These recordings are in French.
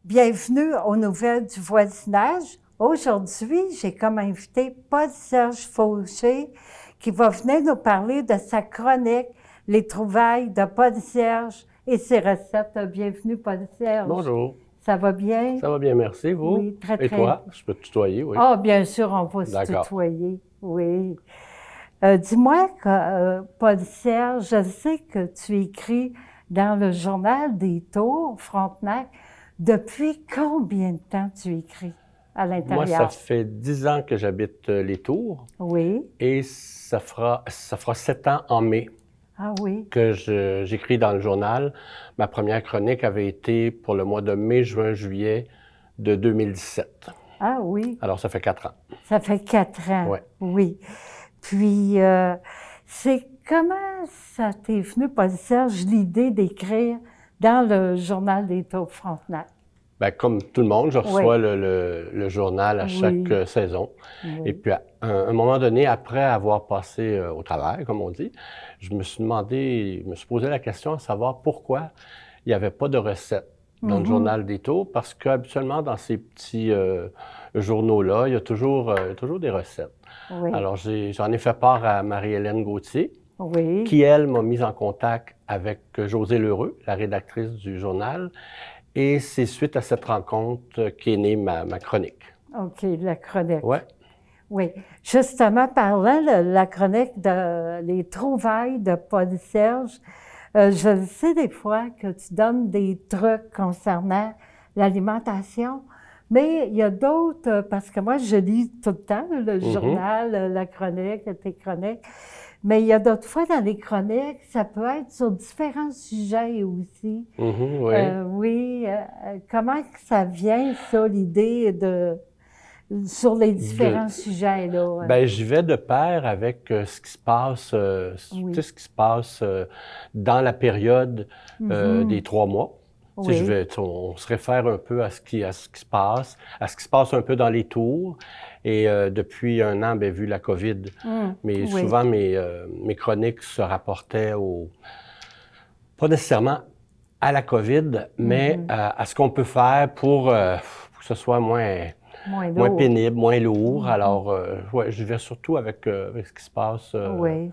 Bienvenue aux nouvelles du voisinage. Aujourd'hui, j'ai comme invité Paul-Serge Fauché qui va venir nous parler de sa chronique « Les trouvailles de Paul-Serge et ses recettes ». Bienvenue, Paul-Serge. Bonjour. Ça va bien? Ça va bien, merci. Vous? Oui, très, très Et toi? Je peux te tutoyer, oui. Ah, bien sûr, on va se tutoyer, oui. Dis-moi, Paul-Serge, je sais que tu écris dans le journal des Tours, Frontenac. Depuis combien de temps tu écris à l'intérieur? Moi, ça fait 10 ans que j'habite les Tours. Oui. Et ça fera 7 ans en mai. Ah oui. Que j'écris dans le journal. Ma première chronique avait été pour le mois de mai, juin, juillet de 2017. Ah oui. Alors, ça fait 4 ans. Ça fait 4 ans. Ouais. Oui. Puis, c'est comment ça t'est venu, Paul-Serge, l'idée d'écrire dans le journal des Tours Frontenac? Bien, comme tout le monde, je reçois le journal à chaque saison. Oui. Et puis, à un moment donné, après avoir passé au travail, comme on dit, je me suis posé la question à savoir pourquoi il n'y avait pas de recettes dans le journal des Tours, parce qu'habituellement, dans ces petits journaux-là, il y a toujours des recettes. Oui. Alors, j'en ai fait part à Marie-Hélène Gauthier, oui. qui, elle, m'a mis en contact avec Josée Lheureux, la rédactrice du journal. Et c'est suite à cette rencontre qu'est née ma chronique. OK, la chronique. Oui. Oui. Justement, parlant de la chronique de Les trouvailles de Paul-Serge, je sais des fois que tu donnes des trucs concernant l'alimentation, mais il y a d'autres, parce que moi, je lis tout le temps le journal, la chronique, tes chroniques, mais il y a d'autres fois dans les chroniques, ça peut être sur différents sujets aussi. Oui. Oui. Comment que ça vient, ça, l'idée sur les différents sujets, là? Bien, j'y vais de pair avec ce qui se passe, tu sais, ce qui se passe dans la période des 3 mois. Oui. On se réfère un peu à ce qui se passe, à ce qui se passe un peu dans les tours. Et depuis un an, bien, vu la COVID, mais souvent mes chroniques se rapportaient pas nécessairement à la COVID, mais à ce qu'on peut faire pour que ce soit moins pénible, moins lourd. Alors, ouais, je vais surtout avec ce qui se passe. Oui.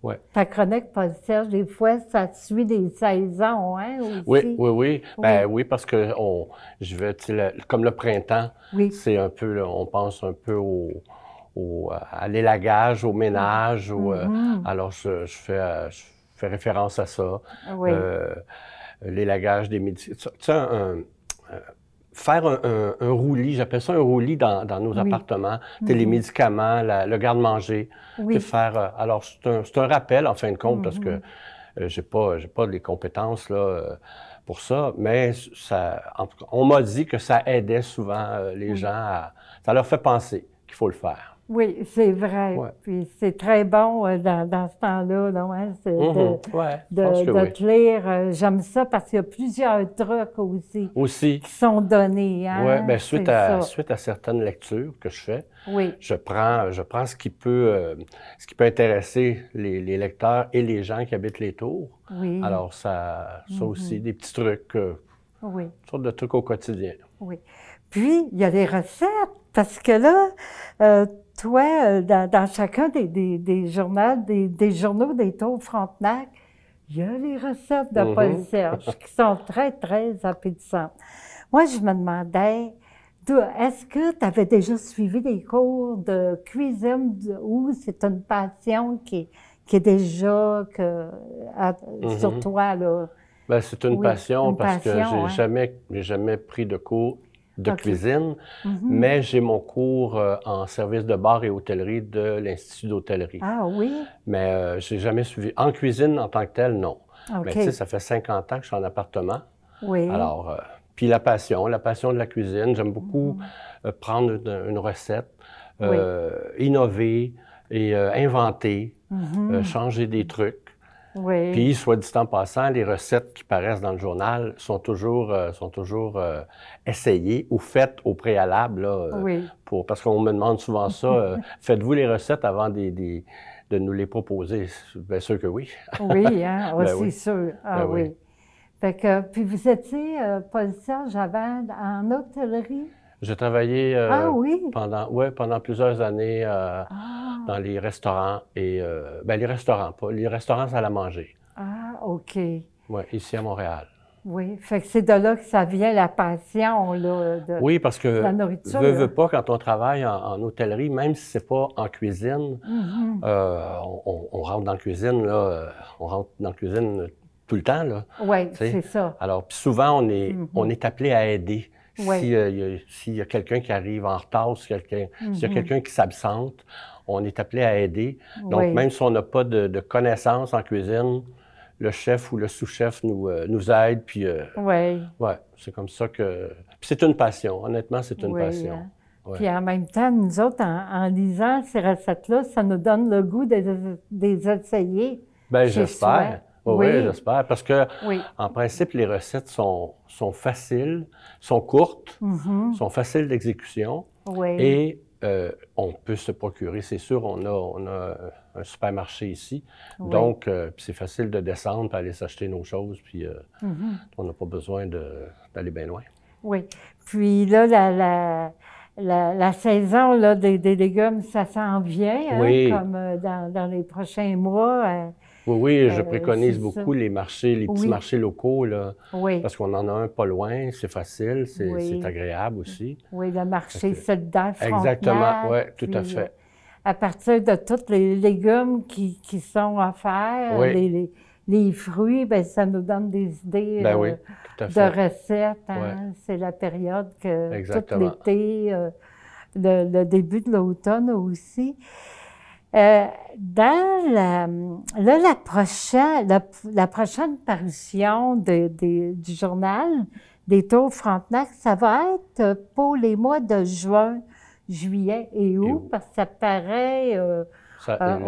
Ouais. Ta chronique, Paul-Serge, des fois, ça suit des saisons, hein, aussi? Oui. Ben oui, parce que je vais, comme le printemps, c'est un peu, on pense un peu à l'élagage, au ménage. Alors, je fais référence à ça. Oui. L'élagage des médicaments. Tu sais, faire un roulis, j'appelle ça un roulis dans nos appartements, les médicaments, le garde-manger. Alors, c'est un rappel, en fin de compte, parce que j'ai pas les compétences là, pour ça, mais en tout cas, on m'a dit que ça aidait souvent les gens ça leur fait penser qu'il faut le faire. Oui, c'est vrai. Ouais. Puis c'est très bon dans ce temps-là, non? Hein? De te lire. J'aime ça parce qu'il y a plusieurs trucs aussi qui sont donnés. Hein? Oui, bien, suite à certaines lectures que je fais, je prends ce qui peut intéresser les lecteurs et les gens qui habitent les tours. Oui. Alors, ça aussi, des petits trucs, une sorte de trucs au quotidien. Oui. Puis, il y a les recettes, parce que là, toi, dans chacun des journaux des Tours Frontenac, il y a les recettes de Paul-Serge qui sont très, très appétissantes. Moi, je me demandais, est-ce que tu avais déjà suivi des cours de cuisine ou c'est une passion qui est déjà sur toi, là? Bien, c'est une passion parce que j'ai jamais pris de cours de cuisine, mais j'ai mon cours en service de bar et hôtellerie de l'Institut d'hôtellerie. Ah oui? Mais j'ai jamais suivi. En cuisine, en tant que telle, non. Mais tu sais, ça fait 50 ans que je suis en appartement. Oui. Alors, puis la passion de la cuisine. J'aime beaucoup prendre une recette, innover et inventer, changer des trucs. Oui. Puis, soit dit en passant, les recettes qui paraissent dans le journal sont toujours essayées ou faites au préalable. Là, parce qu'on me demande souvent ça. Faites-vous les recettes avant de nous les proposer? Bien sûr que oui. Oui, hein? C'est sûr. Ah oui. Fait que, puis vous étiez, Paul-Serge, avant en hôtellerie? J'ai travaillé Oui? pendant plusieurs années dans les restaurants et les restaurants, pas les restaurants salle à manger. OK. Oui, ici à Montréal. Oui, fait que c'est de là que ça vient la passion là, de Oui, parce que la nourriture. veut pas, quand on travaille en hôtellerie, même si c'est pas en cuisine, on rentre dans la cuisine, là, on rentre dans la cuisine tout le temps, là. Oui, c'est ça. Alors, puis souvent, on est appelé à aider. Oui. S'il y a quelqu'un qui arrive en retard, s'il y a quelqu'un qui s'absente, on est appelé à aider. Donc, même si on n'a pas de connaissances en cuisine, le chef ou le sous-chef nous aide, puis ouais, c'est comme ça que... Puis c'est une passion, honnêtement, c'est une passion. Hein? Ouais. Puis en même temps, nous autres, en lisant ces recettes-là, ça nous donne le goût des essayer. Bien, j'espère. Oui, j'espère, parce que en principe, les recettes sont faciles, sont courtes, sont faciles d'exécution, et on peut se procurer, c'est sûr, on a un supermarché ici, donc c'est facile de descendre et aller s'acheter nos choses, puis on n'a pas besoin d'aller bien loin. Oui, puis là, la saison là, des légumes, ça s'en vient, hein, comme dans les prochains mois. Oui, je préconise beaucoup les petits marchés locaux, là, parce qu'on en a un pas loin, c'est facile, c'est agréable aussi. Oui, le marché solidaire Frontenac. Exactement, oui, tout à fait. À partir de tous les légumes qui sont offerts, les fruits, bien, ça nous donne des idées de recettes. Hein? C'est la période que tout l'été, le début de l'automne aussi. Dans la prochaine parution du journal des Tours Frontenac, ça va être pour les mois de juin, juillet et août, parce que ça paraît à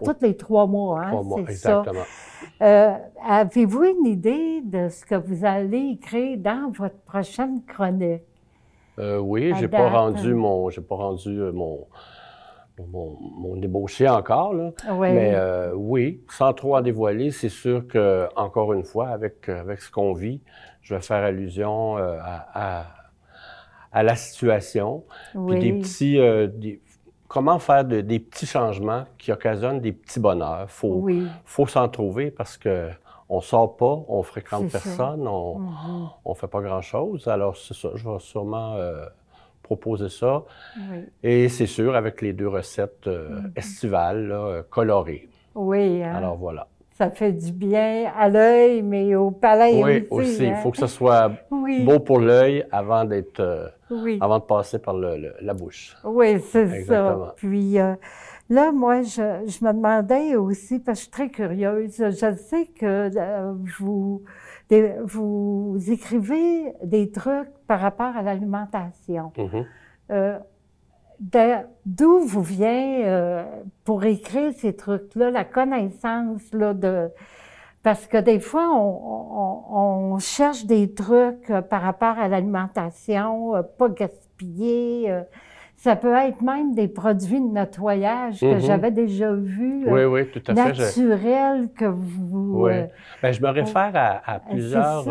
tous les 3 mois. Hein, 3 mois, c'est exactement. Ça. Avez-vous une idée de ce que vous allez écrire dans votre prochaine chronique? Oui, j'ai pas rendu mon débauché encore, là. Mais oui, sans trop en dévoiler, c'est sûr que, encore une fois, avec ce qu'on vit, je vais faire allusion à la situation. Puis comment faire des petits changements qui occasionnent des petits bonheurs. Faut s'en trouver parce que on sort pas, on fréquente personne, on fait pas grand-chose. Alors, c'est ça, je vais sûrement proposer ça. Et c'est sûr, avec les 2 recettes estivales, là, colorées. Oui. Hein? Alors, voilà. Ça fait du bien à l'œil, mais au palais aussi. Oui, aussi. Il faut que ce soit beau pour l'œil avant de passer par la bouche. Oui, c'est ça. Puis là, moi, je me demandais aussi, parce que je suis très curieuse, je sais que vous écrivez des trucs par rapport à l'alimentation. D'où vous vient, pour écrire ces trucs-là, la connaissance là, parce que des fois, on cherche des trucs par rapport à l'alimentation, pas gaspiller. Ça peut être même des produits de nettoyage que j'avais déjà vus, tout à fait. naturels que vous... Bien, je me réfère à plusieurs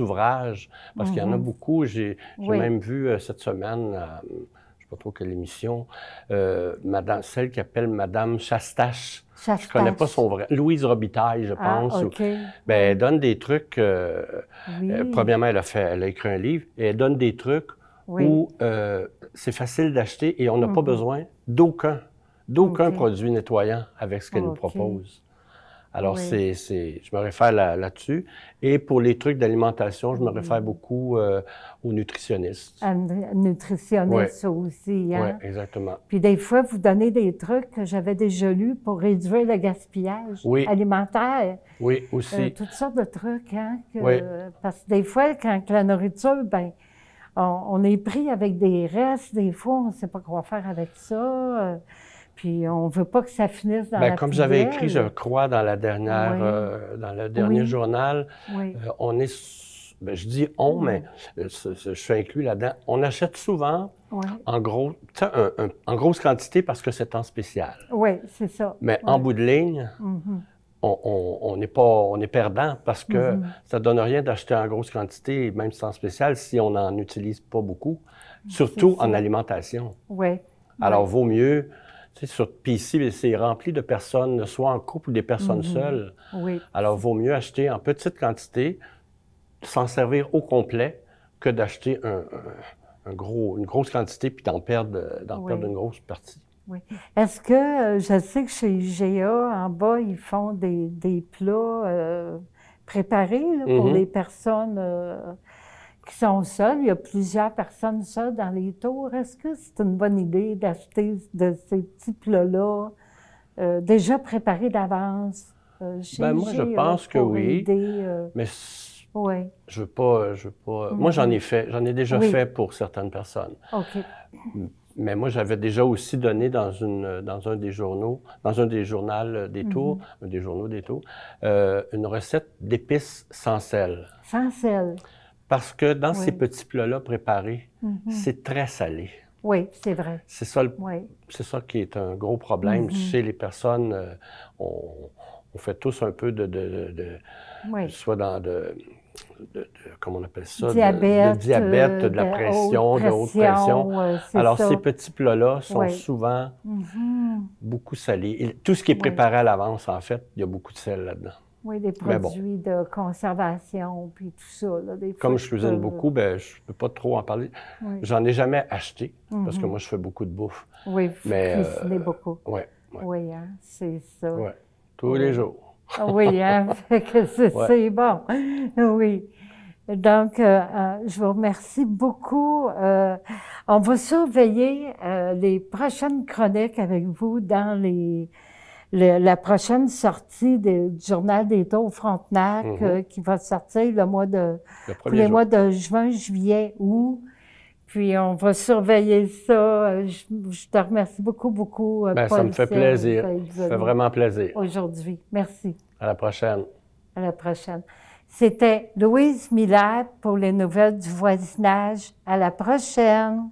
ouvrages, parce qu'il y en a beaucoup. J'ai même vu cette semaine, je ne sais pas trop quelle émission, celle qui appelle Madame Chastache. Je ne connais pas son vrai... Louise Robitaille, je pense. Elle donne des trucs... premièrement, elle a écrit un livre, et elle donne des trucs où c'est facile d'acheter et on n'a pas besoin d'aucun produit nettoyant avec ce qu'elle nous propose. Alors, je me réfère là-dessus. Et pour les trucs d'alimentation, je me réfère beaucoup aux nutritionnistes. Nutritionnistes aussi, hein? Oui, exactement. Puis des fois, vous donnez des trucs que j'avais déjà lus pour réduire le gaspillage alimentaire. Oui, aussi. Toutes sortes de trucs, hein? Parce que des fois, quand la nourriture, ben on est pris avec des restes, des fois, on ne sait pas quoi faire avec ça. Puis on ne veut pas que ça finisse dans la comme poubelle. j'avais écrit, je crois, dans la dernière, dans le dernier journal, on est, je dis on, mais je suis inclus là-dedans. On achète souvent en grosse quantité parce que c'est en spécial. Oui, c'est ça. Mais en bout de ligne, on est perdant parce que ça donne rien d'acheter en grosse quantité, même sans spécial, si on n'en utilise pas beaucoup, surtout en alimentation. Oui. Alors, vaut mieux, tu sais, puis ici, c'est rempli de personnes, soit en couple ou des personnes seules. Oui. Alors, vaut mieux acheter en petite quantité, s'en servir au complet, que d'acheter une grosse quantité puis d'en perdre une grosse partie. Oui. Est-ce que, je sais que chez IGA, en bas, ils font des plats préparés là, pour les personnes qui sont seules. Il y a plusieurs personnes seules dans les tours. Est-ce que c'est une bonne idée d'acheter de ces petits plats-là déjà préparés d'avance chez IGA? Moi, je pense que oui, mais je veux pas... Moi, j'en ai déjà fait pour certaines personnes. OK. Mais moi, j'avais déjà aussi donné dans un des journaux, dans un des journaux des tours, une recette d'épices sans sel. Sans sel. Parce que dans ces petits plats-là préparés, c'est très salé. Oui, c'est vrai. C'est ça, c'est ça qui est un gros problème. Chez les personnes, on fait tous un peu soit dans comment on appelle ça? Diabète, de la pression, de haute pression. Alors, ça. ces petits plats-là sont souvent beaucoup salés. Et tout ce qui est préparé à l'avance, en fait, il y a beaucoup de sel là-dedans. Oui, des produits de conservation, puis tout ça. Là, comme je cuisine beaucoup, je ne peux pas trop en parler. J'en ai jamais acheté, parce que moi, je fais beaucoup de bouffe. Oui, vous cuisinez beaucoup. Oui, hein, c'est ça. Oui, tous les jours. Oui, hein, c'est bon. Oui. Donc, je vous remercie beaucoup. On va surveiller les prochaines chroniques avec vous dans la prochaine sortie du Journal des Tours Frontenac qui va sortir pour les mois de juin, juillet, août. Puis on va surveiller ça. Je te remercie beaucoup, Paul. Ça me fait plaisir. Ça fait vraiment plaisir. Aujourd'hui. Merci. À la prochaine. À la prochaine. C'était Louise Miller pour les nouvelles du voisinage. À la prochaine.